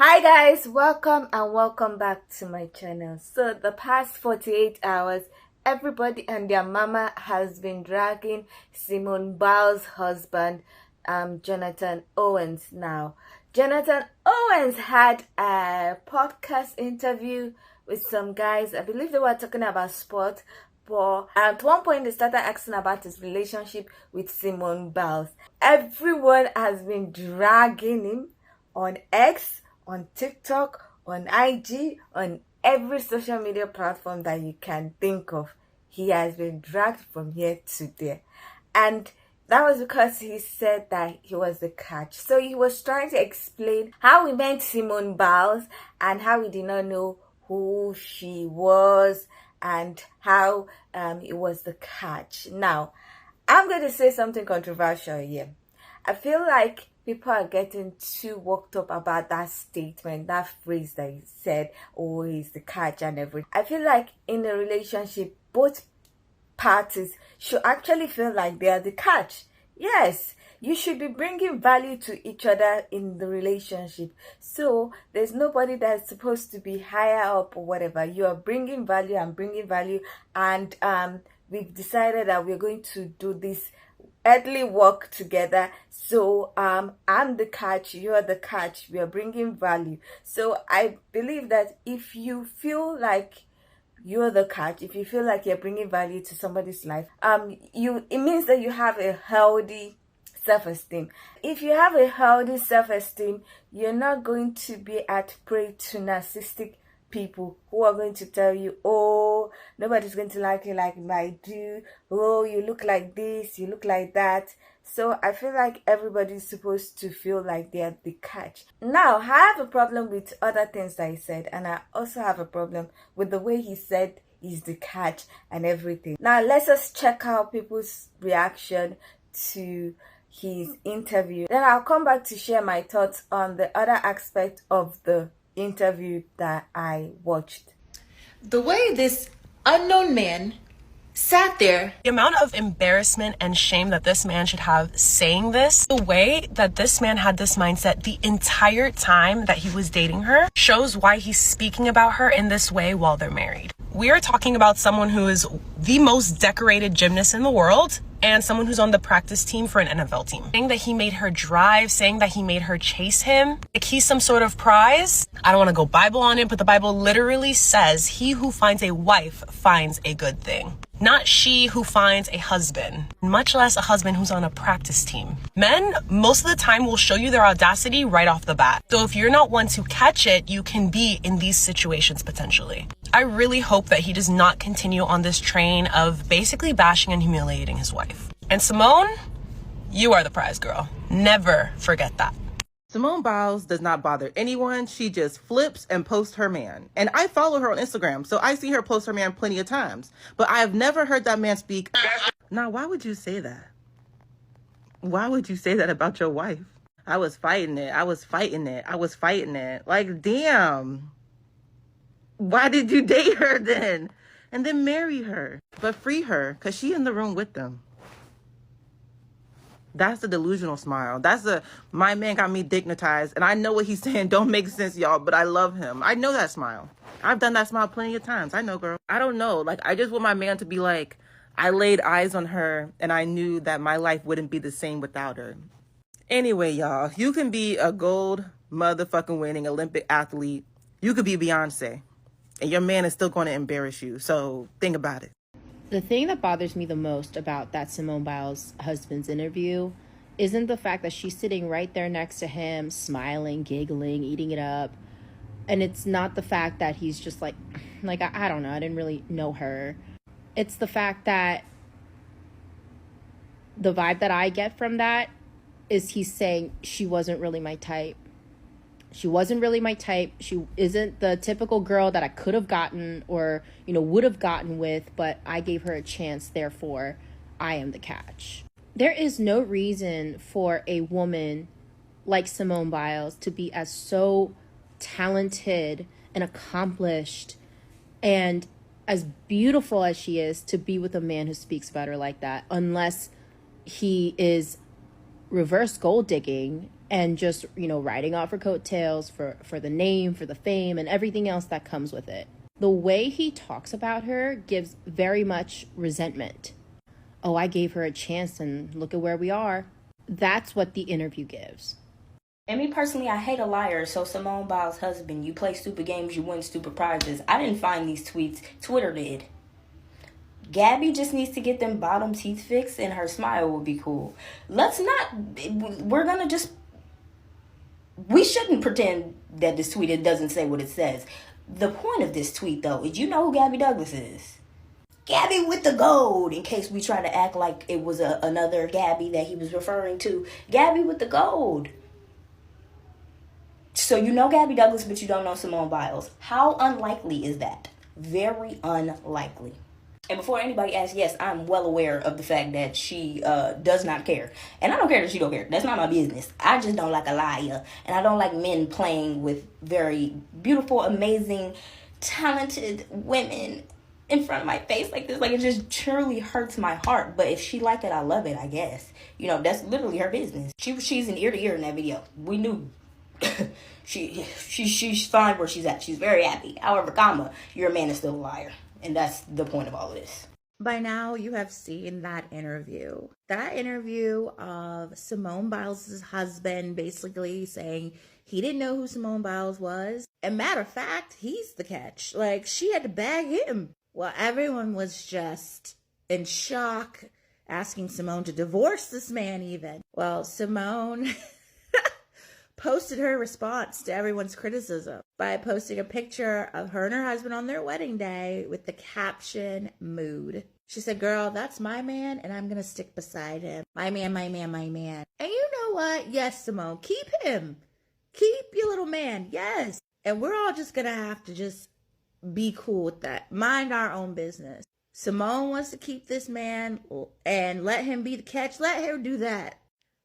Hi guys, welcome and welcome back to my channel. So the past 48 hours, everybody and their mama has been dragging Simone Biles' husband, Jonathan Owens. Now Jonathan Owens had a podcast interview with some guys. I believe they were talking about sport, but at one point they started asking about his relationship with Simone Biles. Everyone has been dragging him on X, on TikTok, on IG, on every social media platform that you can think of. He has been dragged from here to there. And that was because he said that he was the catch. So he was trying to explain how he met Simone Biles and how he did not know who she was and how it was the catch. Now, I'm going to say something controversial here. I feel like people are getting too worked up about that statement, that phrase that he said, oh, he's the catch and everything. I feel like in a relationship, both parties should actually feel like they are the catch. Yes, you should be bringing value to each other in the relationship. So there's nobody that's supposed to be higher up or whatever. You are bringing value and bringing value, and we've decided that we're going to do this earthly work together. So I'm the catch, you're the catch, we are bringing value. So I believe that if you feel like you're the catch, if you feel like you're bringing value to somebody's life, it means that you have a healthy self-esteem. If you have a healthy self-esteem, you're not going to be at prey to narcissistic people who are going to tell you, oh, nobody's going to like you like I do, oh, you look like this, you look like that. So I feel like everybody's supposed to feel like they're the catch. Now, I have a problem with other things that he said, and I also have a problem with the way he said he's the catch and everything. Now, let's just check out people's reaction to his interview. Then I'll come back to share my thoughts on the other aspect of the interview that I watched. The way this unknown man sat there, the amount of embarrassment and shame that this man should have saying this, the way that this man had this mindset the entire time that he was dating her, shows why he's speaking about her in this way while they're married. We are talking about someone who is the most decorated gymnast in the world and someone who's on the practice team for an NFL team. Saying that he made her drive, saying that he made her chase him, like he's some sort of prize. I don't want to go Bible on it, but the Bible literally says, he who finds a wife finds a good thing. Not she who finds a husband, much less a husband who's on a practice team. Men, most of the time, will show you their audacity right off the bat. So if you're not one to catch it, you can be in these situations potentially. I really hope that he does not continue on this train of basically bashing and humiliating his wife. And Simone, you are the prize girl. Never forget that. Simone Biles does not bother anyone. She just flips and posts her man. And I follow her on Instagram, so I see her post her man plenty of times. But I have never heard that man speak. Now, why would you say that? Why would you say that about your wife? I was fighting it. I was fighting it. I was fighting it. Like, damn. Why did you date her then? And then marry her. But free her, because she in the room with them. That's the delusional smile. That's the, my man got me dignitized. And I know what he's saying don't make sense, y'all, but I love him. I know that smile. I've done that smile plenty of times. I know, girl. I don't know. Like, I just want my man to be like, I laid eyes on her and I knew that my life wouldn't be the same without her. Anyway, y'all, you can be a gold motherfucking winning Olympic athlete. You could be Beyonce. And your man is still going to embarrass you. So think about it. The thing that bothers me the most about that Simone Biles husband's interview isn't the fact that she's sitting right there next to him, smiling, giggling, eating it up. And it's not the fact that he's just like I don't know, I didn't really know her. It's the fact that the vibe that I get from that is he's saying she wasn't really my type. She wasn't really my type. She isn't the typical girl that I could have gotten or, would have gotten with, but I gave her a chance. Therefore, I am the catch. There is no reason for a woman like Simone Biles to be as so talented and accomplished and as beautiful as she is to be with a man who speaks about her like that, unless he is reverse gold digging and just, you know, riding off her coattails for the name, for the fame, and everything else that comes with it. The way he talks about her gives very much resentment. Oh, I gave her a chance and look at where we are. That's what the interview gives. And me personally, I hate a liar. So Simone Biles' husband, you play stupid games, you win stupid prizes. I didn't find these tweets. Twitter did. Gabby just needs to get them bottom teeth fixed and her smile will be cool. We shouldn't pretend that this tweet, it doesn't say what it says. The point of this tweet, though, is you know who Gabby Douglas is. Gabby with the gold, in case we try to act like it was another Gabby that he was referring to. Gabby with the gold. So you know Gabby Douglas, but you don't know Simone Biles. How unlikely is that? Very unlikely. And before anybody asks, yes, I'm well aware of the fact that she does not care. And I don't care that she don't care. That's not my business. I just don't like a liar. And I don't like men playing with very beautiful, amazing, talented women in front of my face like this. Like, it just truly hurts my heart. But if she like it, I love it, I guess. You know, that's literally her business. She's an ear to ear in that video. We knew. She's fine where she's at. She's very happy. However, your man is still a liar. And that's the point of all of this. By now, you have seen that interview. That interview of Simone Biles' husband basically saying he didn't know who Simone Biles was. And matter of fact, he's the catch. Like, she had to bag him. Well, everyone was just in shock, asking Simone to divorce this man even. Well, Simone posted her response to everyone's criticism by posting a picture of her and her husband on their wedding day with the caption, mood. She said, girl, that's my man and I'm going to stick beside him. My man, my man, my man. And you know what? Yes, Simone, keep him. Keep your little man. Yes. And we're all just going to have to just be cool with that. Mind our own business. Simone wants to keep this man and let him be the catch. Let her do that.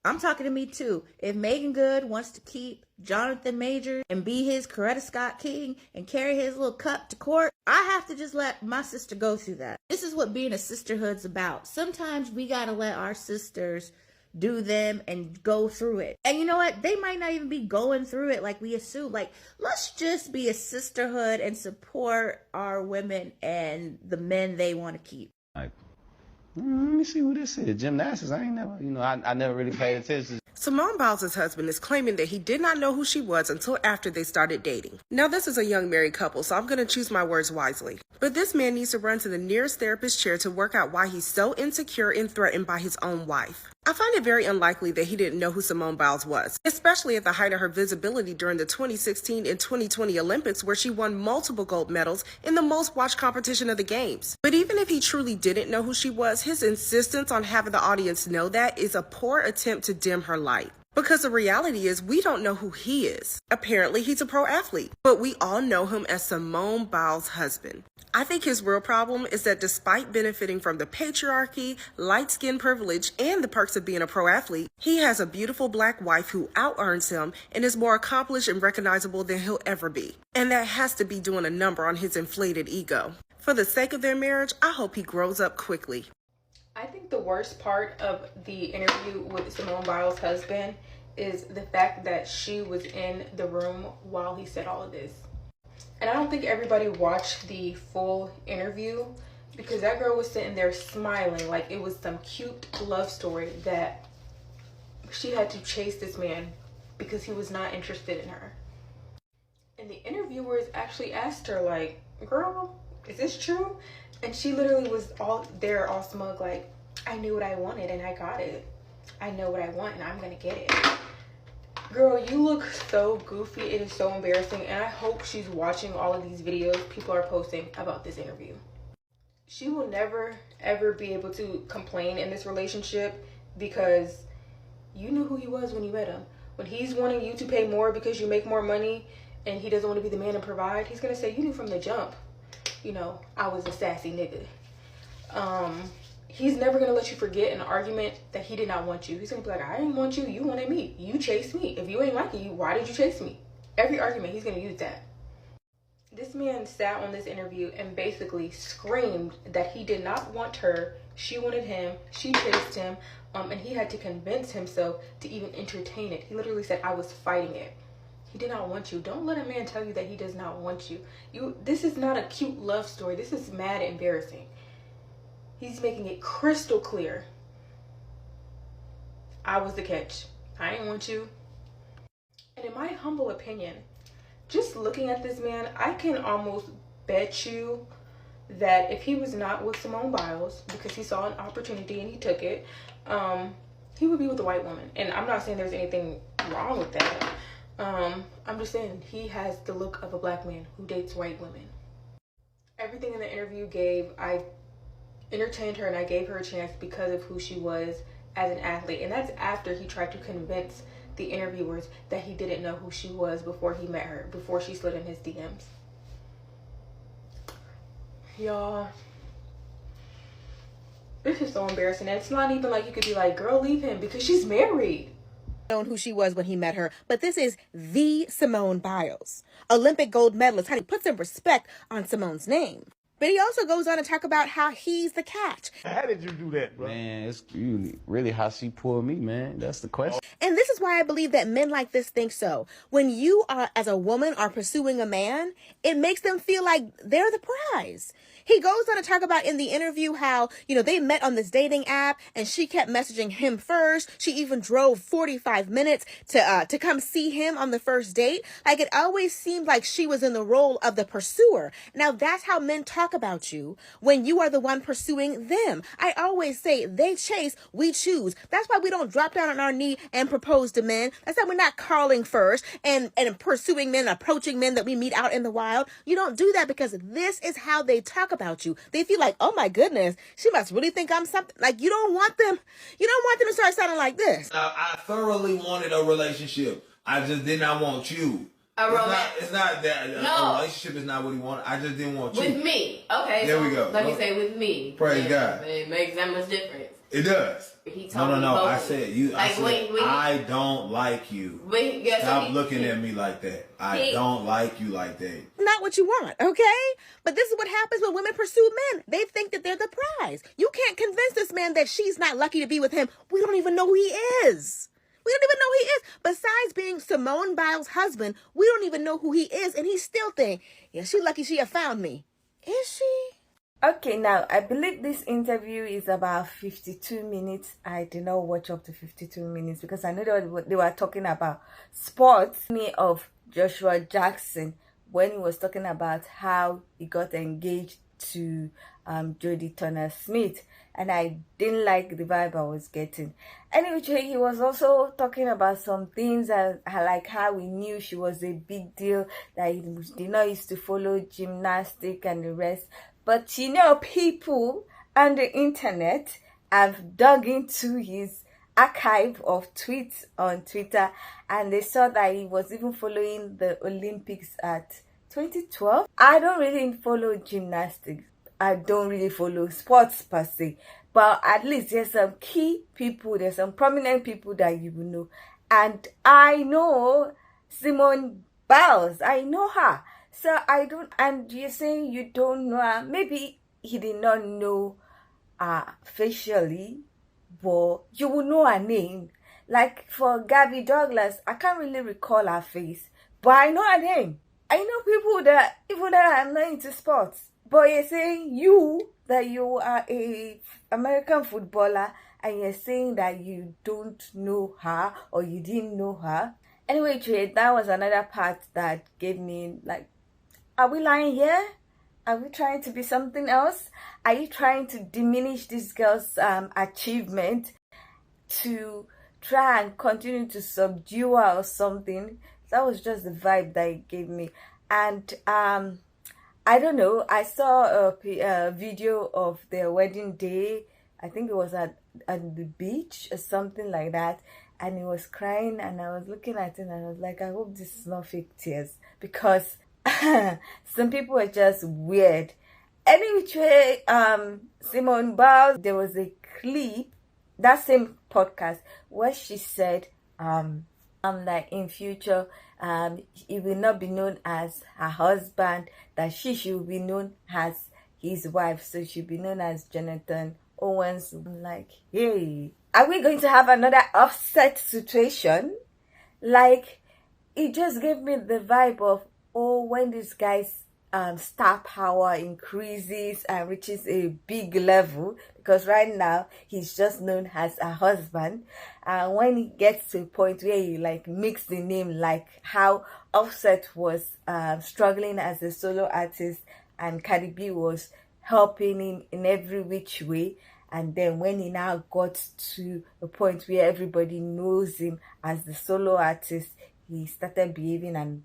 I'm talking to me too. If Megan Good wants to keep Jonathan Major and be his Coretta Scott King and carry his little cup to court, I have to just let my sister go through that. This is what being a sisterhood's about. Sometimes we gotta let our sisters do them and go through it. And you know what? They might not even be going through it like we assume. Like, let's just be a sisterhood and support our women and the men they want to keep. Let me see who this is. Gymnastics. I never really paid attention. Simone Biles' husband is claiming that he did not know who she was until after they started dating. Now, this is a young married couple, so I'm going to choose my words wisely. But this man needs to run to the nearest therapist chair to work out why he's so insecure and threatened by his own wife. I find it very unlikely that he didn't know who Simone Biles was, especially at the height of her visibility during the 2016 and 2020 Olympics, where she won multiple gold medals in the most watched competition of the games. But even if he truly didn't know who she was, his insistence on having the audience know that is a poor attempt to dim her light. Because the reality is, we don't know who he is. Apparently, he's a pro athlete, but we all know him as Simone Biles' husband. I think his real problem is that despite benefiting from the patriarchy, light skin privilege, and the perks of being a pro athlete, he has a beautiful black wife who out-earns him and is more accomplished and recognizable than he'll ever be. And that has to be doing a number on his inflated ego. For the sake of their marriage, I hope he grows up quickly. I think the worst part of the interview with Simone Biles' husband is the fact that she was in the room while he said all of this. And I don't think everybody watched the full interview, because that girl was sitting there smiling like it was some cute love story that she had to chase this man because he was not interested in her. And the interviewers actually asked her, like, girl, is this true? And she literally was all smug, like, I knew what I wanted and I got it. I know what I want and I'm gonna get it. Girl, you look so goofy. It is so embarrassing. And I hope she's watching all of these videos people are posting about this interview. She will never, ever be able to complain in this relationship, because you knew who he was when you met him. When he's wanting you to pay more because you make more money and he doesn't want to be the man and provide, he's gonna say, you knew from the jump, you know, I was a sassy nigga. He's never gonna let you forget an argument that he did not want you. He's gonna be like, I didn't want you, you wanted me. You chased me. If you ain't like it, why did you chase me? Every argument, he's gonna use that. This man sat on this interview and basically screamed that he did not want her. She wanted him. She chased him. And he had to convince himself to even entertain it. He literally said, I was fighting it. He did not want you. Don't let a man tell you that he does not want you. This is not a cute love story. This is mad embarrassing. He's making it crystal clear. I was the catch. I didn't want you. And in my humble opinion, just looking at this man, I can almost bet you that if he was not with Simone Biles, because he saw an opportunity and he took it, he would be with a white woman. And I'm not saying there's anything wrong with that. I'm just saying he has the look of a black man who dates white women. Everything in the interview I entertained her and I gave her a chance because of who she was as an athlete. And that's after he tried to convince the interviewers that he didn't know who she was before he met her, before she slid in his DMs. Y'all, this is so embarrassing. And it's not even like you could be like, girl, leave him, because she's married. Known who she was when he met her, but this is the Simone Biles, Olympic gold medalist. Honey, put some respect on Simone's name. But he also goes on to talk about how he's the catch. How did you do that, bro? Man, it's really how she pulled me, man. That's the question. And this is why I believe that men like this think so. When you are, as a woman, are pursuing a man, it makes them feel like they're the prize. He goes on to talk about in the interview how, they met on this dating app and she kept messaging him first. She even drove 45 minutes to come see him on the first date. Like, it always seemed like she was in the role of the pursuer. Now, that's how men talk about you when you are the one pursuing them. I always say they chase, we choose. That's why we don't drop down on our knee and propose to men. That's why we're not calling first and pursuing men, approaching men that we meet out in the wild. You don't do that because this is how they talk about you. They feel like, oh my goodness, she must really think I'm something. Like, you don't want them to start sounding like this. I thoroughly wanted a relationship. I just did not want you. It's not that a relationship is not what he wanted. I just didn't want you. With me. Okay. There we go. Let me say with me. Praise God. It makes that much difference. It does. He told me No. both. I said you. Like, I don't like you. Stop looking at me like that. I don't like you like that. Not what you want, okay? But this is what happens when women pursue men. They think that they're the prize. You can't convince this man that she's not lucky to be with him. We don't even know who he is. We don't even know who he is. Besides being Simone Biles' husband, we don't even know who he is. And he still think, yeah, she lucky she have found me. Is she? Okay, now I believe this interview is about 52 minutes. I did not watch up to 52 minutes because I know they were talking about sports. Me of Joshua Jackson when he was talking about how he got engaged to Jodie Turner-Smith, and I didn't like the vibe I was getting. Anyway, he was also talking about some things like how we knew she was a big deal, that he did not used to follow gymnastic and the rest. But people on the internet have dug into his archive of tweets on Twitter, and they saw that he was even following the Olympics at 2012. I don't really follow gymnastics. I don't really follow sports per se, but at least there's some key people, there's some prominent people that you will know. And I know Simone Biles. I know her. So I don't, and you're saying you don't know her. Maybe he did not know her facially, but you will know her name. Like for Gabby Douglas, I can't really recall her face, but I know her name. I know people that, even though I'm not into sports, but you're saying that you are a American footballer, and you're saying that you don't know her or you didn't know her. Anyway, Trey, that was another part that gave me like, are we lying here? Are we trying to be something else? Are you trying to diminish this girl's achievement to try and continue to subdue her or something? That was just the vibe that it gave me. And I don't know, I saw a video of their wedding day. I think it was at the beach or something like that. And he was crying, and I was looking at him and I was like, I hope this is not fake tears, because some people are just weird. Anyway, Simone Biles, there was a clip, that same podcast, where she said, like in future, He will not be known as her husband, that she should be known as his wife, so she'll be known as Jonathan Owens. I'm like, hey, are we going to have another Offset situation? Like, it just gave me the vibe of, oh, when this guy's star power increases and reaches a big level, because right now he's just known as a husband, and when he gets to a point where he like mix the name, like how Offset was struggling as a solo artist and Cardi B was helping him in every which way, and then when he now got to a point where everybody knows him as the solo artist, he started behaving and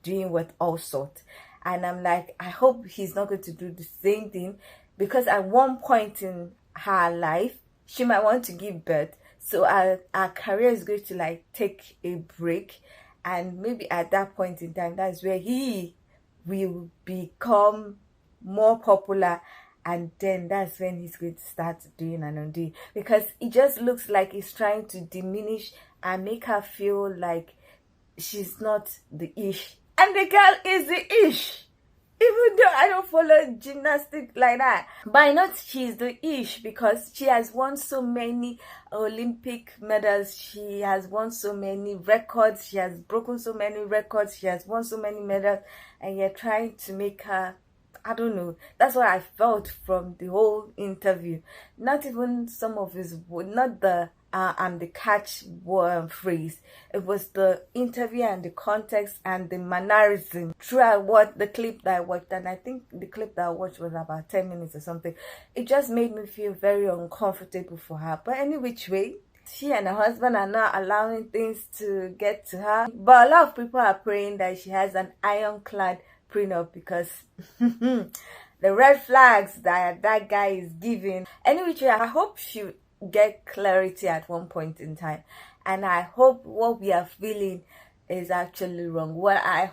doing with all sorts. And I'm like, I hope he's not going to do the same thing, because at one point in her life she might want to give birth, so our career is going to like take a break, and maybe at that point in time, that's where he will become more popular, and then that's when he's going to start doing and undoing, because it just looks like he's trying to diminish and make her feel like she's not the ish, and the girl is the ish. Even though I don't follow gymnastics like that, but I know she's the ish because she has won so many Olympic medals, she has won so many records, she has broken so many records, she has won so many medals, and you're trying to make her, I don't know. That's what I felt from the whole interview. Not even some of his, not the and the catch phrase. It was the interview and the context and the mannerism throughout what the clip that I watched, and I think the clip that I watched was about 10 minutes or something. It just made me feel very uncomfortable for her. But any which way, she and her husband are not allowing things to get to her. But a lot of people are praying that she has an ironclad prenup, because the red flags that guy is giving. Anyway, I hope she get clarity at one point in time, and I hope what we are feeling is actually wrong. What I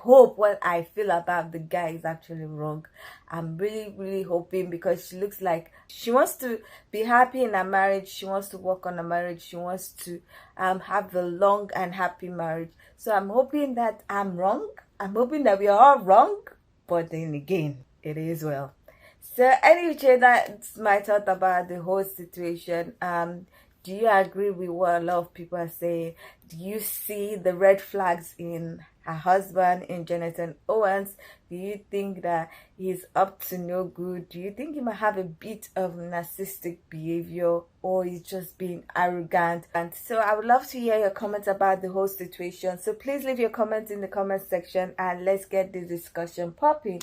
feel about the guy is actually wrong. I'm really hoping, because she looks like she wants to be happy in her marriage, she wants to work on her marriage, she wants to have a long and happy marriage. So I'm hoping that I'm wrong. I'm hoping that we are all wrong, but then again, it is well. So anyway, that's my thought about the whole situation. Do you agree with what a lot of people are saying? Do you see the red flags in her husband, in Jonathan Owens? Do you think that he's up to no good? Do you think he might have a bit of narcissistic behavior, or he's just being arrogant? And so I would love to hear your comments about the whole situation. So please leave your comments in the comment section, and let's get this discussion popping.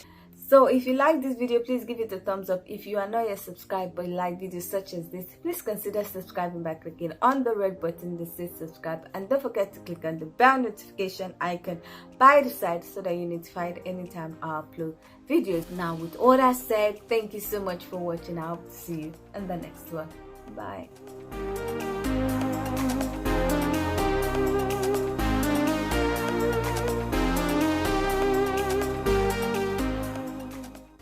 So if you like this video, please give it a thumbs up. If you are not yet subscribed but like videos such as this, please consider subscribing by clicking on the red button that says subscribe, and don't forget to click on the bell notification icon by the side so that you're notified anytime I upload videos. Now, with all that said, thank you so much for watching. I'll see you in the next one. Bye.